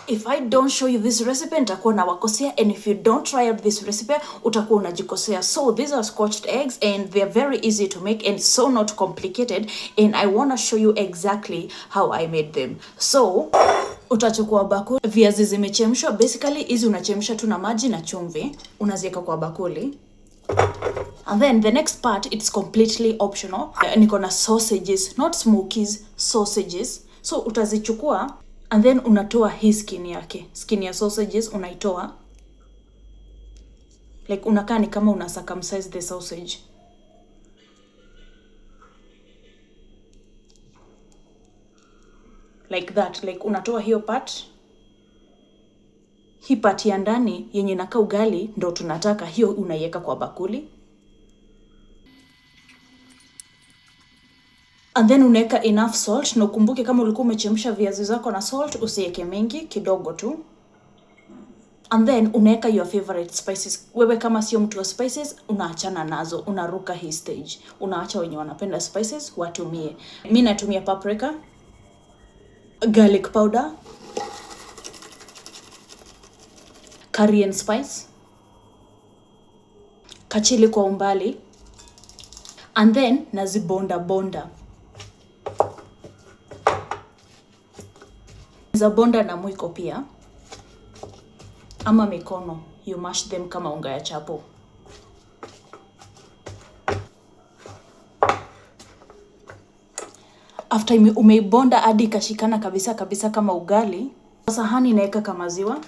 If I don't show you this recipe, nitakuwa nawakosea, and if you don't try out this recipe, utakuwa unajikosea. So these are scotched eggs, and they're very easy to make and so not complicated, and I want to show you exactly how I made them. So utachukua bakuli, viazi zimechemshwa. Basically hizi unachemsha tu na maji na chumvi, unaziweka kwa bakuli. And then the next part, it's completely optional. Niko na sausages, not smokies, sausages. So utazichukua and then unatoa hii skin yake. Skin ya sausages unaitoa. Like unakaa ni kama una circumcise the sausage. Like that, like unatoa hiyo part. Hii part ya ndani yenye inakaa ugali ndo tunataka, hiyo unaiweka kwa bakuli. And then unaweka enough salt, na ukumbuke kama ulikuwa umechemsha viazi zako na salt, usiweke mengi, kidogo tu. And then unaweka your favorite spices. Wewe kama sio mtu wa spices, unaachana nazo, unaruka hii stage. Unaacha wenye wanapenda spices watumie. Mimi natumia paprika, garlic powder, curry and spice, kachili kwa umbali, and then nazibonda bonda. Zabonda na mwiko pia, ama mikono, you mash them kama unga ya chapo. After umeibonda hadi kashikana kabisa kabisa kama ugali, sahani naeka kama maziwa.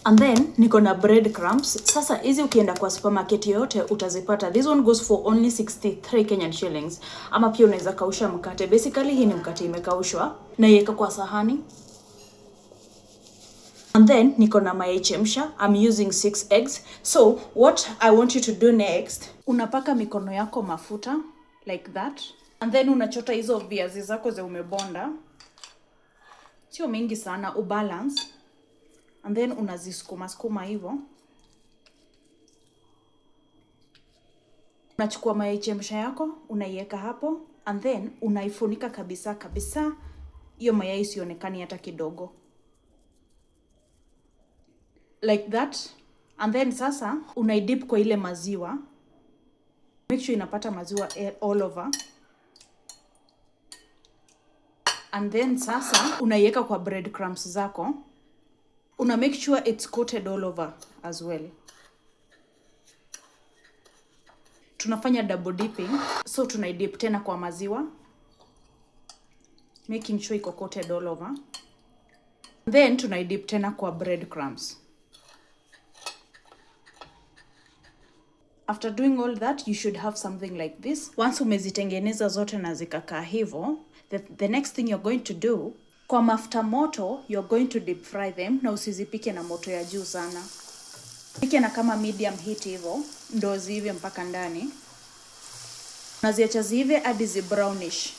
And then niko na bread crumbs. Sasa hizi ukienda kwa supermarket yoyote utazipata. This one goes for only 63 Kenyan shillings. Ama pia unaweza kausha mkate. Basically hii ni mkate imekaushwa, na iweka kwa sahani. And then niko na mayai chemsha. I'm using 6 eggs. So what I want you to do next, unapaka mikono yako mafuta like that. And then unachota hizo viazi zako za umebonda. Sio mingi sana, ubalance. And then unazisukuma hivyo. Unachukua mayai chemsha yako, unaiweka hapo, and then unaifunika kabisa kabisa. Hiyo mayai isionekane hata kidogo. Like that. And then sasa unaidip kwa ile maziwa. Make sure inapata maziwa all over. And then sasa unaiweka kwa breadcrumbs zako. Una make sure it's coated all over as well. Tunafanya double dipping. So tunaidip tena kwa maziwa, making sure iko coated all over. Then tunaidip tena kwa breadcrumbs. After doing all that, you should have something like this. Once umezitengeneza zote na zikakaa hivyo, the next thing you're going to do, kwa mafuta moto, you're going to deep fry them, na usizipike na moto ya juu sana. Pike na kama medium heat hivyo, ndo ziive mpaka ndani. Unaziacha ziive hadi zi brownish.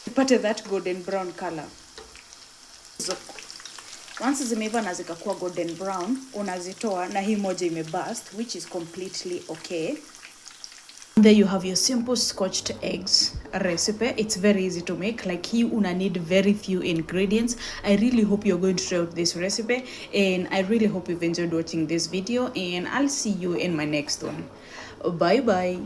Upate that golden brown color. So, once zimeiva na zikakuwa golden brown, unazitoa na hii moja imeburst, which is completely okay. There you have your simple scotched eggs recipe. It's very easy to make. Like here, una need very few ingredients. I really hope you're going to try out this recipe, and I really hope you've enjoyed watching this video, and I'll see you in my next one. Bye bye.